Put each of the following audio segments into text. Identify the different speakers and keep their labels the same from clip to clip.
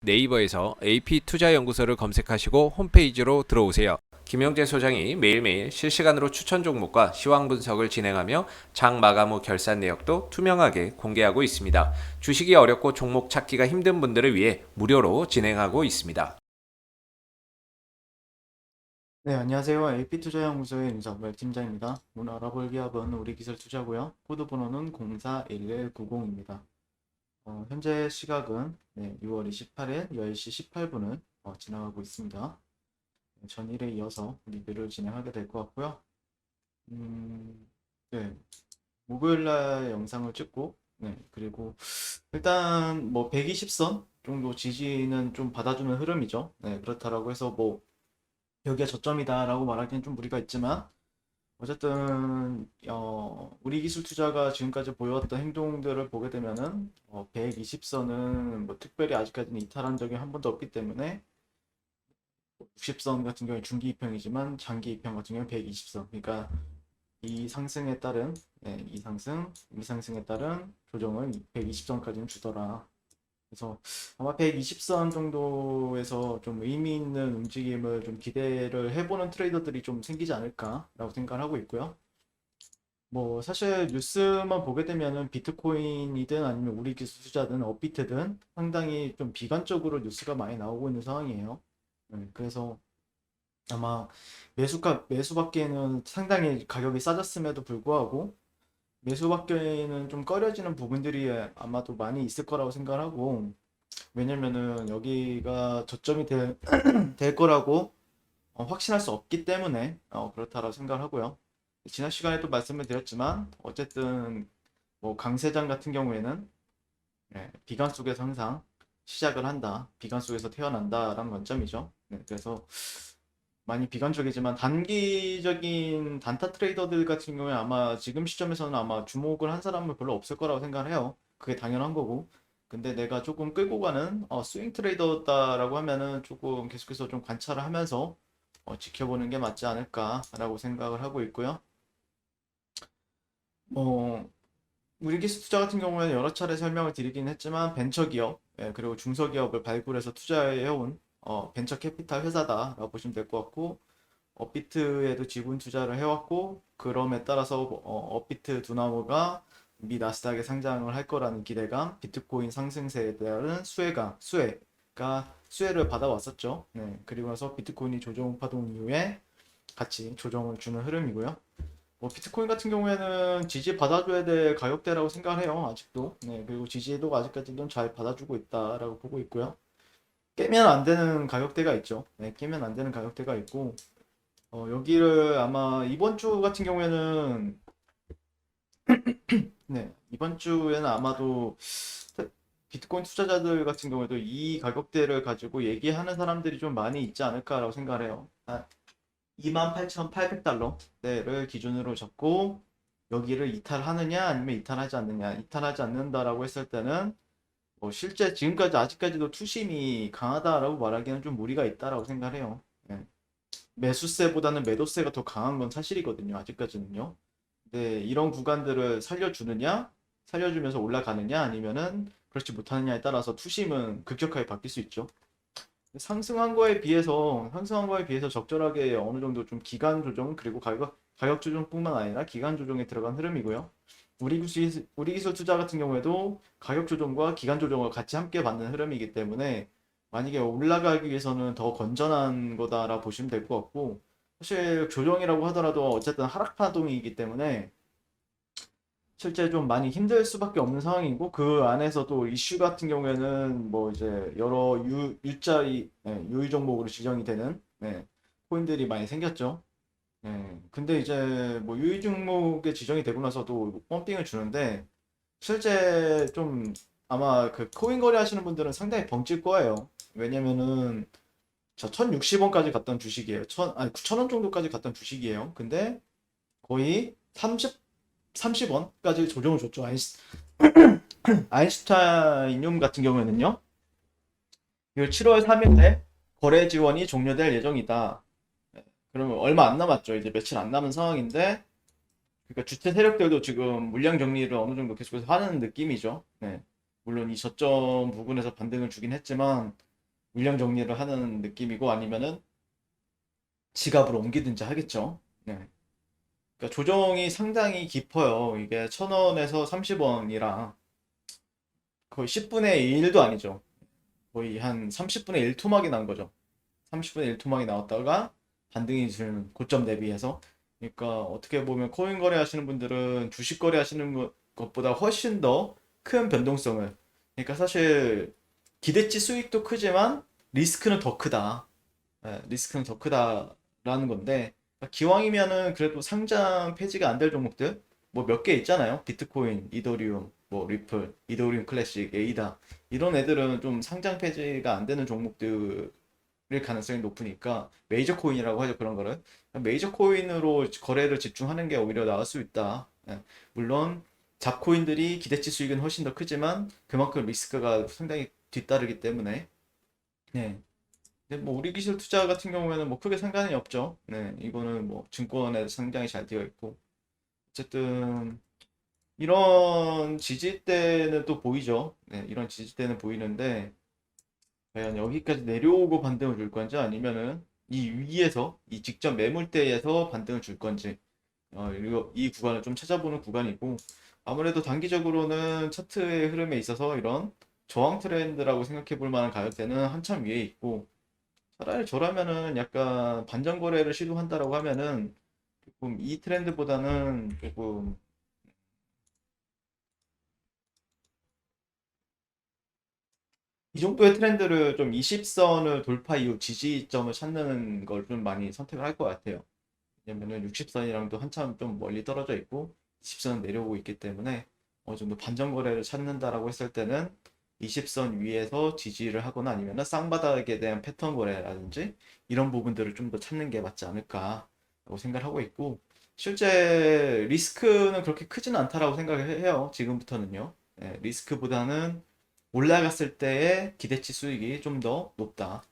Speaker 1: 네이버에서 AP투자연구소를 검색하시고 홈페이지로 들어오세요. 김영재 소장이 매일매일 실시간으로 추천 종목과 시황 분석을 진행하며 장 마감 후 결산 내역도 투명하게 공개하고 있습니다. 주식이 어렵고 종목 찾기가 힘든 분들을 위해 무료로 진행하고 있습니다.
Speaker 2: 네, 안녕하세요. AP투자연구소의 임성별 팀장입니다. 오늘 알아볼 기업은 우리기술투자고요. 코드 번호는 041190입니다. 현재 시각은 6월 28일 10시 18분을 지나가고 있습니다. 전일에 이어서 리뷰를 진행하게 될 것 같고요. 네, 목요일날 영상을 찍고, 그리고 일단 뭐 120선 정도 지지는 좀 받아주는 흐름이죠. 그렇다라고 해서 뭐 여기가 저점이다라고 말하기는 좀 무리가 있지만 어쨌든 우리 기술 투자가 지금까지 보여왔던 행동들을 보게 되면은 120선은 뭐 특별히 아직까지는 이탈한 적이 한 번도 없기 때문에 60선 같은 경우에 중기 이평이지만 장기 이평 같은 경우에 120선, 그러니까 이 상승에 따른 이 상승에 따른 조정을 120선까지는 주더라. 그래서 아마 120선 정도에서 좀 의미 있는 움직임을 좀 기대를 해보는 트레이더들이 좀 생기지 않을까라고 생각을 하고 있고요. 뭐 사실 뉴스만 보게 되면은 비트코인이든 아니면 우리 기술 투자든 업비트든 상당히 좀 비관적으로 뉴스가 많이 나오고 있는 상황이에요. 그래서 아마 매수받기에는 상당히 가격이 싸졌음에도 불구하고 매수받기에는 좀 꺼려지는 부분들이 아마도 많이 있을 거라고 생각하고, 왜냐면은 여기가 저점이 될 거라고 확신할 수 없기 때문에 그렇다고 생각을 하고요. 지난 시간에 또 말씀을 드렸지만 어쨌든 뭐 강세장 같은 경우에는 비관 속에서 항상 시작을 한다, 비관 속에서 태어난다라는 관점이죠. 그래서 많이 비관적이지만 단기적인 단타 트레이더들 같은 경우에 아마 지금 시점에서는 아마 주목을 한 사람은 별로 없을 거라고 생각을 해요. 그게 당연한 거고. 근데 내가 조금 끌고 가는 스윙 트레이더다라고 하면은 조금 계속해서 좀 관찰을 하면서 지켜보는 게 맞지 않을까라고 생각을 하고 있고요. 어, 우리 기술 투자 같은 경우에는 여러 차례 설명을 드리긴 했지만 벤처기업, 그리고 중소기업을 발굴해서 투자해온 벤처 캐피탈 회사다라고 보시면 될 것 같고, 업비트에도 지분 투자를 해왔고, 그럼에 따라서 업비트 두나무가 미 나스닥에 상장을 할 거라는 기대감, 비트코인 상승세에 따른 수혜를 받아왔었죠. 그리고 나서 비트코인이 조정 파동 이후에 같이 조정을 주는 흐름이고요. 뭐 비트코인 같은 경우에는 지지 받아줘야 될 가격대라고 생각을 해요. 아직도. 그리고 지지도 아직까지는 잘 받아주고 있다라고 보고 있고요. 깨면 안 되는 가격대가 있죠. 깨면 안 되는 가격대가 있고, 여기를 아마 이번 주 같은 경우에는 이번 주에는 아마도 비트코인 투자자들 같은 경우에도 이 가격대를 가지고 얘기하는 사람들이 좀 많이 있지 않을까라고 생각을 해요. 28,800달러를 기준으로 잡고 여기를 이탈하느냐 아니면 이탈하지 않느냐. 이탈하지 않는다라고 했을 때는 뭐 실제 지금까지 아직까지도 투심이 강하다라고 말하기는 좀 무리가 있다라고 생각을 해요. 예. 매수세보다는 매도세가 더 강한 건 사실이거든요. 아직까지는요. 근데 이런 구간들을 살려주느냐, 살려주면서 올라가느냐, 아니면은 그렇지 못하느냐에 따라서 투심은 급격하게 바뀔 수 있죠. 상승한 거에 비해서 적절하게 어느 정도 좀 기간 조정, 그리고 가격 조정뿐만 아니라 기간 조정에 들어간 흐름이고요. 우리 기술 투자 같은 경우에도 가격 조정과 기간 조정을 같이 함께 받는 흐름이기 때문에 만약에 올라가기 위해서는 더 건전한 거다라 보시면 될 것 같고, 사실 조정이라고 하더라도 어쨌든 하락 파동이기 때문에 실제 좀 많이 힘들 수밖에 없는 상황이고, 그 안에서도 이슈 같은 경우에는 뭐 이제 여러 유의 종목으로 지정이 되는 코인들이 많이 생겼죠. 근데 이제 뭐 유의 종목에 지정이 되고 나서도 펌핑을 주는데, 실제 좀 아마 그 코인 거래 하시는 분들은 상당히 벙찔 거예요. 왜냐면은 저 1,060원까지 갔던 주식이에요. 아니 9,000원 정도까지 갔던 주식이에요. 근데 거의 30원까지 조정을 줬죠. 아인슈타인륨 같은 경우에는요. 이 7월 3일에 거래 지원이 종료될 예정이다. 그러면 얼마 안 남았죠. 이제 며칠 안 남은 상황인데, 그러니까 주체 세력들도 지금 물량 정리를 어느 정도 계속해서 하는 느낌이죠. 물론 이 저점 부분에서 반등을 주긴 했지만 물량 정리를 하는 느낌이고 아니면은 지갑으로 옮기든지 하겠죠. 네. 그러니까 조정이 상당히 깊어요. 이게 1,000원에서 30원이랑 거의 10분의 1도 아니죠. 거의 한 30분의 1 토막이 난 거죠. 30분의 1 토막이 나왔다가 반등이 주는 고점 대비해서. 그러니까 어떻게 보면 코인 거래 하시는 분들은 주식 거래 하시는 것보다 훨씬 더 큰 변동성을. 그러니까 사실 기대치 수익도 크지만 리스크는 더 크다. 리스크는 더 크다라는 건데 기왕이면은 그래도 상장 폐지가 안 될 종목들 뭐 몇 개 있잖아요. 비트코인, 이더리움, 뭐 리플, 이더리움 클래식, 에이다 이런 애들은 좀 상장 폐지가 안 되는 종목들일 가능성이 높으니까 메이저 코인이라고 하죠. 그런 거를 메이저 코인으로 거래를 집중하는 게 오히려 나을 수 있다. 물론 잡코인들이 기대치 수익은 훨씬 더 크지만 그만큼 리스크가 상당히 뒤따르기 때문에 네. 근데 뭐 우리 기술 투자 같은 경우에는 뭐 크게 상관이 없죠. 네, 이거는 뭐 증권에 상장이 잘 되어 있고 어쨌든 이런 지지대는 또 보이죠. 네, 이런 지지대는 보이는데 과연 여기까지 내려오고 반등을 줄 건지 아니면은 이 위에서 이 직전 매물대에서 반등을 줄 건지 이 구간을 좀 찾아보는 구간이고 아무래도 단기적으로는 차트의 흐름에 있어서 이런 저항 트렌드라고 생각해 볼 만한 가격대는 한참 위에 있고 차라리 저라면은 약간 반전 거래를 시도한다라고 하면은 조금 이 트렌드보다는 조금 이 정도의 트렌드를 좀 20선을 돌파 이후 지지점을 찾는 걸 좀 많이 선택을 할 것 같아요. 왜냐면은 60선이랑도 한참 좀 멀리 떨어져 있고 20선은 내려오고 있기 때문에 어느 정도 반전 거래를 찾는다라고 했을 때는 20선 위에서 지지를 하거나 아니면은 쌍바닥에 대한 패턴 거래라든지 이런 부분들을 좀 더 찾는 게 맞지 않을까라고 생각을 하고 있고 실제 리스크는 그렇게 크지는 않다라고 생각을 해요. 지금부터는요. 리스크보다는 올라갔을 때의 기대치 수익이 좀 더 높다.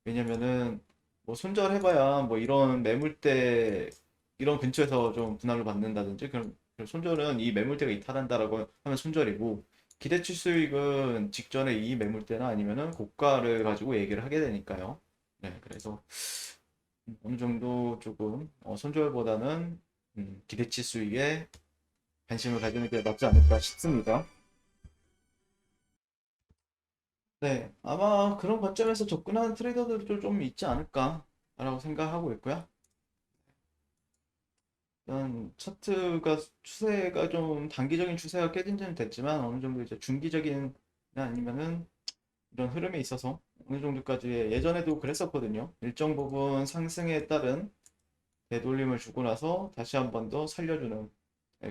Speaker 2: 왜냐면은 뭐 손절해봐야 뭐 이런 매물대 이런 근처에서 좀 분할로 받는다든지 그런 손절은 이 매물대가 이탈한다라고 하면 손절이고 기대치 수익은 직전에 이 매물대나 아니면은 고가를 가지고 얘기를 하게 되니까요. 네, 그래서 어느 정도 조금 손절보다는 기대치 수익에 관심을 가지는 게 맞지 않을까 싶습니다. 네, 아마 그런 관점에서 접근하는 트레이더들도 좀 있지 않을까라고 생각하고 있고요. 일단 차트가 추세가 좀 단기적인 추세가 깨진 지는 됐지만 어느 정도 이제 중기적인 아니면은 이런 흐름에 있어서 어느 정도까지 예전에도 그랬었거든요. 일정 부분 상승에 따른 되돌림을 주고 나서 다시 한 번 더 살려주는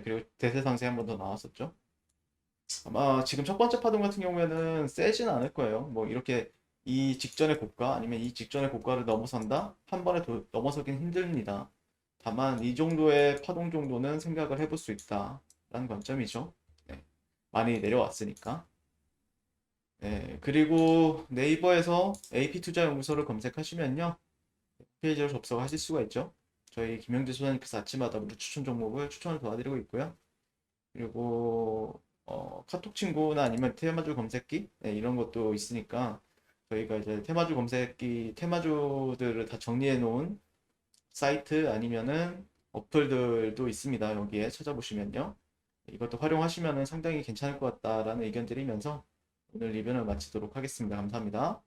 Speaker 2: 그리고 대세 상승 한 번 더 나왔었죠. 아마 지금 첫 번째 파동 같은 경우에는 세지는 않을 거예요. 뭐 이렇게 이 직전의 고가 아니면 이 직전의 고가를 넘어선다? 한 번에 넘어서긴 힘듭니다. 다만 이 정도의 파동 정도는 생각을 해볼 수 있다라는 관점이죠. 네, 많이 내려왔으니까. 네, 그리고 네이버에서 AP투자연구소를 검색하시면요. 페이지로 접속하실 수가 있죠. 저희 김영재 소장님께서 아침마다 무료 추천 종목을 추천을 도와드리고 있고요. 그리고 카톡 친구나 아니면 테마주 검색기 이런 것도 있으니까 저희가 이제 테마주 검색기 테마주들을 다 정리해 놓은 사이트 아니면은 어플들도 있습니다. 여기에 찾아보시면요. 이것도 활용하시면은 상당히 괜찮을 것 같다라는 의견 드리면서 오늘 리뷰를 마치도록 하겠습니다. 감사합니다.